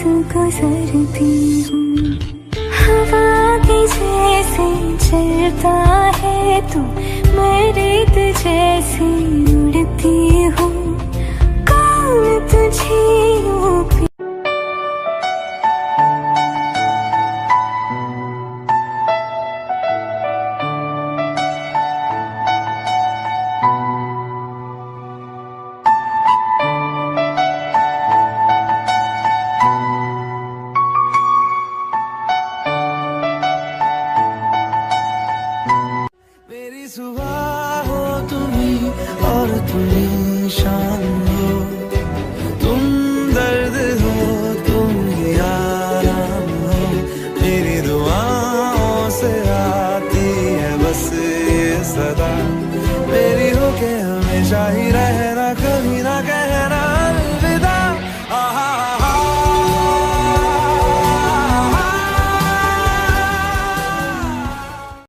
गुजरती हूँ। हवा की जैसे चलता है तू, मैं रेत जैसी उड़ती हूँ। कौन तुझे यूं मेरी सुबह हो तुम्ही और तुम्ही शाम।